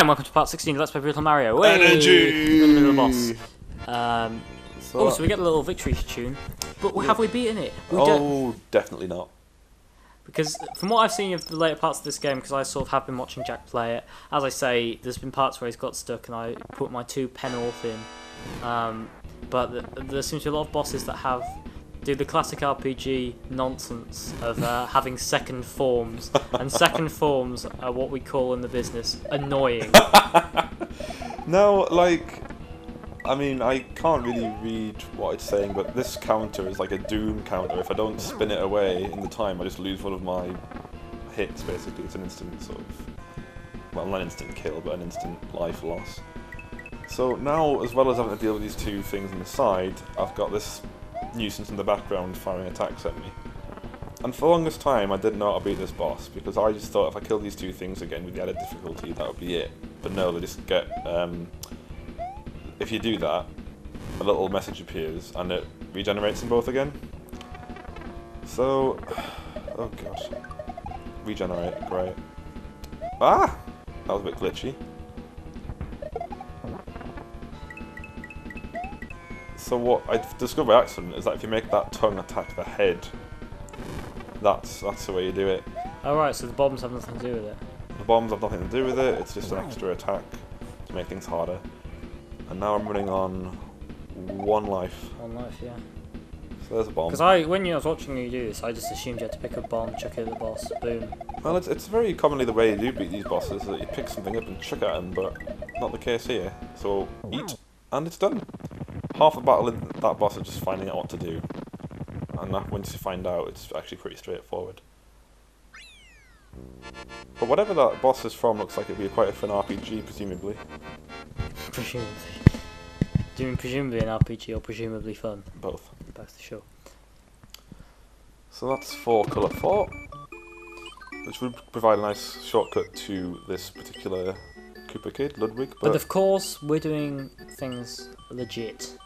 and welcome to part 16 of Let's Play Brutal Mario. Energy! We're in the middle of the boss. So we get a little victory tune. But have we beaten it? Definitely not. Because from what I've seen of the later parts of this game, because I sort of have been watching Jack play it, as I say, there's been parts where he's got stuck and I put my 2 pennorth in. But there seems to be a lot of bosses that do the classic RPG nonsense of having second forms, and second forms are what we call in the business annoying. No, I mean, I can't really read what it's saying, but this counter is like a doom counter. If I don't spin it away in the time, I just lose one of my hits, basically. It's an instant sort of, well, not an instant kill, but an instant life loss. So now, as well as having to deal with these 2 things on the side, I've got this nuisance in the background firing attacks at me. And for the longest time I didn't know how to beat this boss, because I just thought if I killed these 2 things again with the added difficulty, that would be it. But no, they just get, if you do that, a little message appears and it regenerates them both again. So, oh gosh, regenerate, great. Ah! That was a bit glitchy. So what I've discovered by accident is that if you make that tongue attack the head, that's the way you do it. Oh right, so the bombs have nothing to do with it. The bombs have nothing to do with it, it's just an extra attack to make things harder. And now I'm running on 1 life. 1 life, yeah. So there's a bomb. Because when I was watching you do this, I just assumed you had to pick a bomb, chuck it at the boss, boom. Well, it's very commonly the way you do beat these bosses, that you pick something up and chuck at them, but not the case here. So eat, and it's done. Half the battle in that boss is just finding out what to do, and once you find out, it's actually pretty straightforward. But whatever that boss is from looks like it'd be quite a fun RPG, presumably. Presumably. Do you mean presumably an RPG or presumably fun? Both. Both, sure. So that's 4 colour 4, which would provide a nice shortcut to this particular Koopa Kid, Ludwig. But of course, we're doing things legit.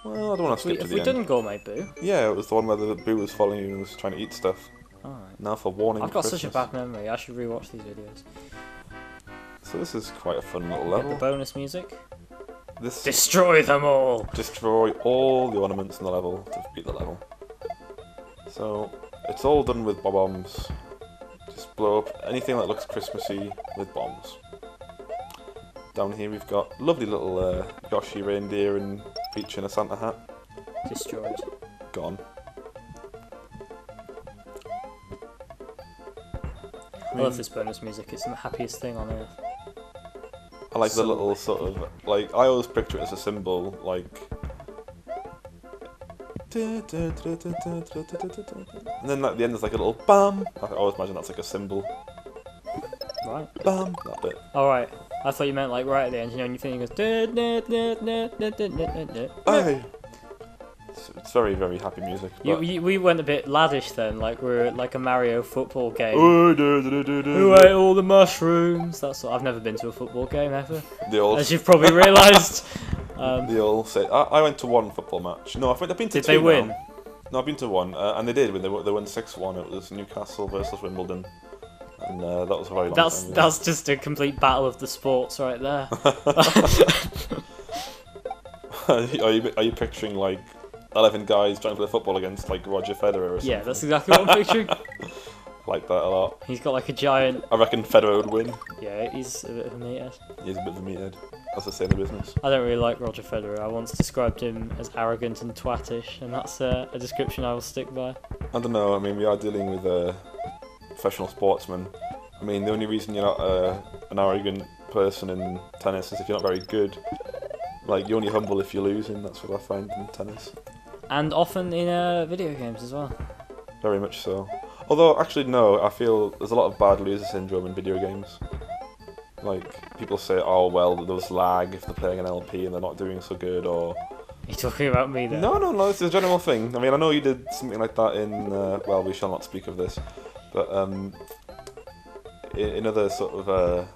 Well, I don't want to skip to the end. Have we done Gourmet Boo? Yeah, it was the one where the Boo was following you and was trying to eat stuff. Alright. Now for warning I've got Christmas. such a bad memory, I should rewatch these videos. So this is quite a fun little Get level. the bonus music. This Destroy them all! destroy all the ornaments in the level to beat the level. So it's all done with bombs. Just blow up anything that looks Christmassy with bombs. Down here we've got lovely little Yoshi reindeer and Peach in a Santa hat. Destroyed. Gone. I love this bonus music, it's the happiest thing on earth. I like the little sort of, I always picture it as a symbol, like... And then at the end there's like a little bam. I always imagine that's like a symbol. Right. Bam, that bit. Alright, I thought you meant like right at the end, you know, and you think it goes... Hey! It's very, very happy music. We went a bit laddish then, like we're at like a Mario football game. Who Who ate all the mushrooms? That's what, I've never been to a football game ever, as you've probably realised. They all say. I went to 1 football match. No, I've been to 2 Did they win? Now. No, I've been to 1, and they did. When they won 6-1. It was Newcastle versus Wimbledon, and that was a very long time. That's just a complete battle of the sports right there. Are you picturing like 11 guys trying to play football against like Roger Federer or something? Yeah, that's exactly what I'm picturing. I like that a lot. He's got like a giant... I reckon Federer would win. Yeah, he's a bit of a meathead. He's a bit of a meathead, as they say in the business. I don't really like Roger Federer. I once described him as arrogant and twattish, and that's a description I will stick by. I don't know, I mean, we are dealing with a professional sportsman. I mean, the only reason you're not an arrogant person in tennis is if you're not very good. Like, you're only humble if you're losing, that's what I find in tennis. And often in video games as well. Very much so. Although, actually, no, I feel there's a lot of bad loser syndrome in video games. Like, people say, oh, well, there's lag if they're playing an LP and they're not doing so good, or... Are you talking about me there? No, it's a general thing. I mean, I know you did something like that in, well, we shall not speak of this, but in other sort of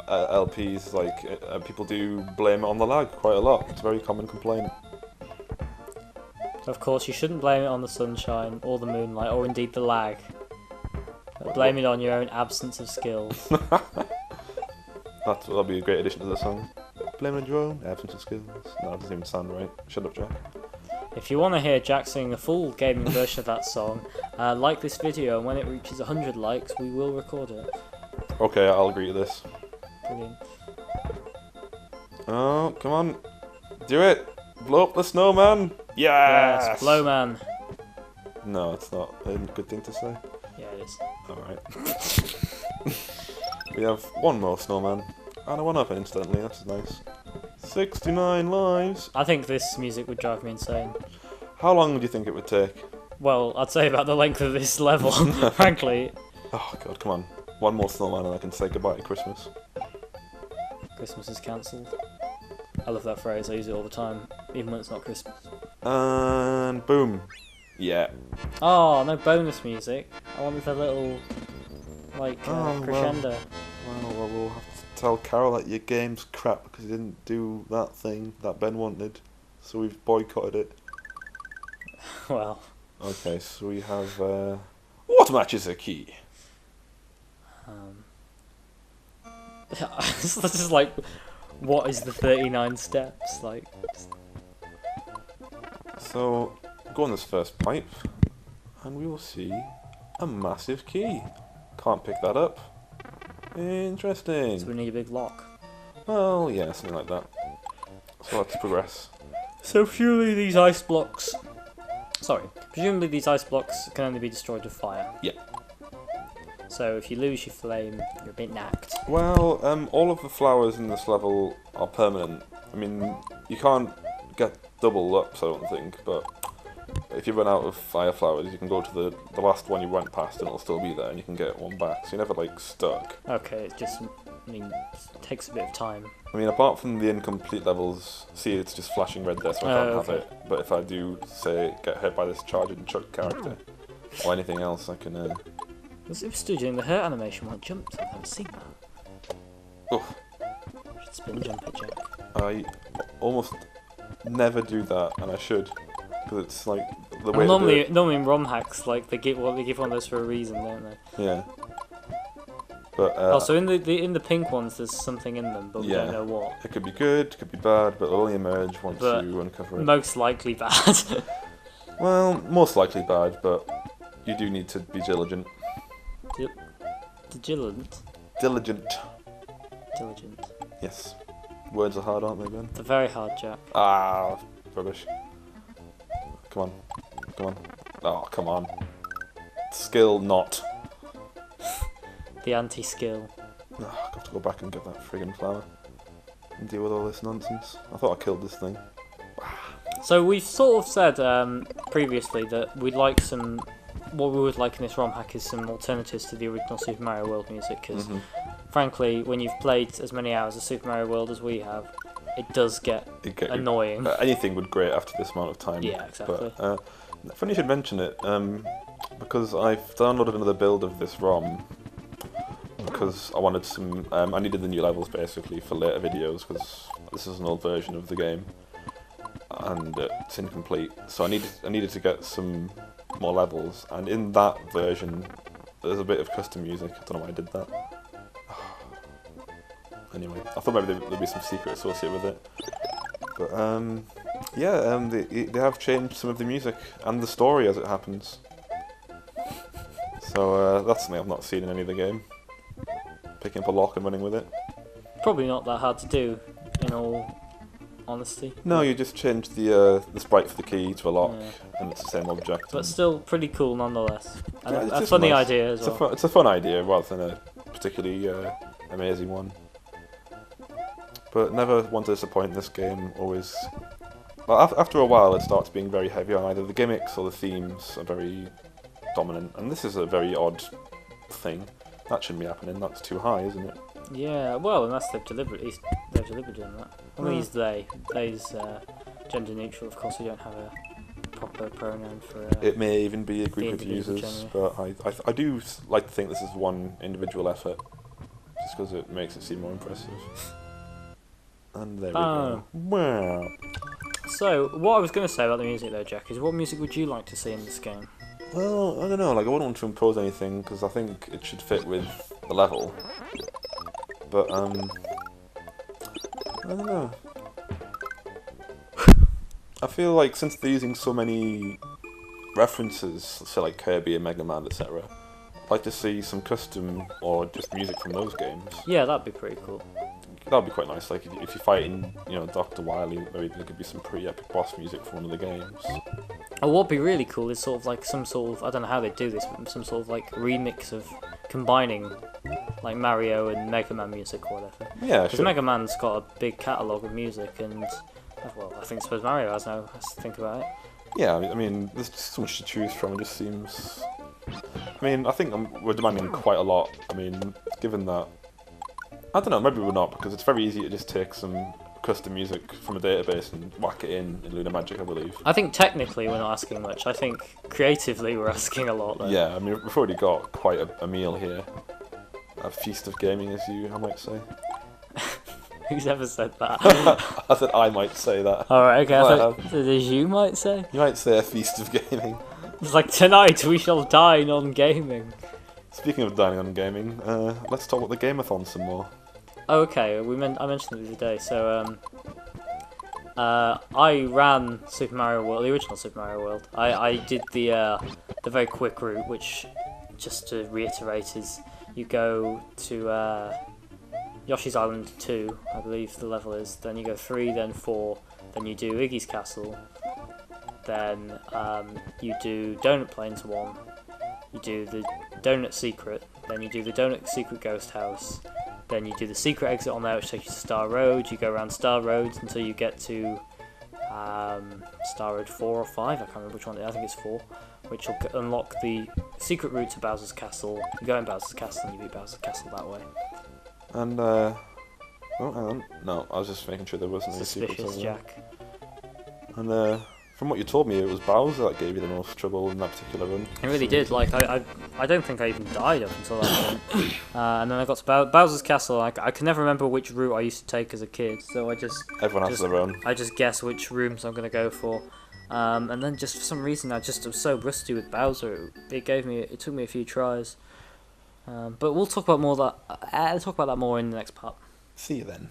LPs, like, people do blame it on the lag quite a lot. It's a very common complaint. Of course, you shouldn't blame it on the sunshine, or the moonlight, or indeed the lag. Blame it on your own absence of skills. That'll be a great addition to the song. Blame it on your own absence of skills. No, that doesn't even sound right. Shut up, Jack. If you want to hear Jack sing a full gaming version of that song, like this video, and when it reaches 100 likes, we will record it. Okay, I'll agree to this. Brilliant. Oh, come on. Do it! Blow up the snowman! Yes! Yes, blow man. No, it's not a good thing to say. Yeah, it is. Alright. We have one more snowman. And a one-up instantly, that's nice. 69 lives! I think this music would drive me insane. How long do you think it would take? Well, I'd say about the length of this level, frankly. Oh god, come on. One more snowman and I can say goodbye to Christmas. Christmas is cancelled. I love that phrase, I use it all the time, even when it's not Christmas. And boom. Yeah. Oh, no bonus music. I wanted a little, like, crescendo. Well, we'll have to tell Carol that your game's crap because you didn't do that thing that Ben wanted. So we've boycotted it. Well. Okay, so we have, what matches a key? This is like, what is the 39 steps? Like, So, go on this first pipe, and we will see a massive key. Can't pick that up. Interesting. so we need a big lock. Well, yeah, something like that. So let's progress. So presumably these ice blocks... Sorry. Presumably these ice blocks can only be destroyed with fire. Yeah. So if you lose your flame, you're a bit knacked. Well, all of the flowers in this level are permanent. I mean, you can't get double ups, I don't think, but if you run out of fire flowers, you can go to the last one you went past and it'll still be there and you can get one back, so you're never, like, stuck. Okay, it just... I mean, it takes a bit of time. I mean, apart from the incomplete levels, see, it's just flashing red there, so I can't have okay. it. But if I do, say, get hit by this Chargin Chuck character, or anything else, I can, It was still doing the hurt animation when it jumped. I've never seen that. Oof. Should spin jump it, Jack. I almost never do that, and I should, because it's, like, the way Well, to do it. normally in ROM hacks, like, they give one of those for a reason, don't they? Yeah. But, Also, in the pink ones, there's something in them, but we yeah. don't know what. It could be good, it could be bad, but it'll only emerge once But you uncover it. Most likely bad. Well, most likely bad, but you do need to be diligent. Diligent. Diligent. Diligent. Yes. Words are hard, aren't they, Ben? They're very hard, Jack. Ah, rubbish. Come on. Come on. Oh, come on. Skill not. The anti-skill. Oh, I've got to go back and get that friggin' flower. And deal with all this nonsense. I thought I killed this thing. So we've sort of said previously that we'd like some... What we would like in this ROM hack is some alternatives to the original Super Mario World music, because frankly, when you've played as many hours of Super Mario World as we have, it does get annoying. Anything would grate after this amount of time. Yeah, exactly. But, funny you should mention it, because I've downloaded another build of this ROM, because I wanted some... I needed the new levels, basically, for later videos, because this is an old version of the game, and it's incomplete, so I needed to get some more levels, and in that version there's a bit of custom music. I don't know why I did that. Anyway, I thought maybe there'd be some secret associated with it, but yeah, they have changed some of the music and the story as it happens, so that's something I've not seen in any other game. Picking up a lock and running with it. Probably not that hard to do, in all honesty. No, you just change the sprite for the key to a lock, and it's the same object. But still pretty cool nonetheless. And Yeah, it's a just funny nice. idea as well. It's a fun idea rather than a particularly amazing one. But never one to disappoint. This game always... Well, after a while it starts being very heavy on either the gimmicks or the themes are very dominant, and this is a very odd thing. That shouldn't be happening, that's too high, isn't it? Yeah, well, unless they've deliberately done that. I mean, they's gender neutral, of course we don't have a proper pronoun for it may even be a the group of individual users, gender. but I do like to think this is one individual effort, just because it makes it seem more impressive. And there we go. Wow. So, what I was going to say about the music though, Jack, is what music would you like to see in this game? Well, I don't know, like, I wouldn't want to impose anything, because I think it should fit with the level. But, I don't know. I feel like since they're using so many references, say like Kirby and Mega Man, etc., I'd like to see some custom or just music from those games. Yeah, that'd be pretty cool. That'd be quite nice. Like if you're fighting, Dr. Wily, maybe there could be some pretty epic boss music from one of the games. And what'd be really cool is sort of like some sort of, I don't know how they do this, but some sort of like remix of combining like Mario and Mega Man music or whatever. Yeah, Because sure. Mega Man's got a big catalogue of music, and well, I suppose Mario has now. Has to think about it. Yeah, I mean, there's just so much to choose from. It just seems. I mean, I think we're demanding quite a lot. I mean, given that. I don't know, maybe we're not, because it's very easy to just take some custom music from a database and whack it in Lunar Magic, I believe. I think technically we're not asking much. I think creatively we're asking a lot. Though. Yeah, I mean, we've already got quite a meal here. A feast of gaming, I might say. Who's ever said that? I said I might say that. Alright, okay, I Well, thought as you might say. You might say a feast of gaming. It's like, tonight we shall dine on gaming. Speaking of dining on gaming, let's talk about the Gameathon some more. Oh, okay, I mentioned it the other day, so, I ran Super Mario World, the original Super Mario World. I did the very quick route, which, just to reiterate, is you go to, Yoshi's Island 2, I believe the level is, then you go 3, then 4, then you do Iggy's Castle, then you do Donut Plains 1, you do the Donut Secret, then you do the Donut Secret Ghost House, then you do the secret exit on there which takes you to Star Road, you go around Star Road until you get to Star Road 4 or 5, I can't remember which one it is, I think it's 4, which will unlock the secret route to Bowser's Castle. You go in Bowser's Castle and you beat Bowser's Castle that way. And, oh, hang on. No, I was just making sure there wasn't any secrets Suspicious over there. Jack. And, from what you told me, it was Bowser that gave you the most trouble in that particular run. It really did. Like I don't think I even died up until that point. And then I got to Bowser's Castle. I can never remember which route I used to take as a kid, so Everyone has their own. I just guess which rooms I'm gonna go for. And then just for some reason I was so rusty with Bowser. It took me a few tries. But we'll talk about that more in the next part. See you then.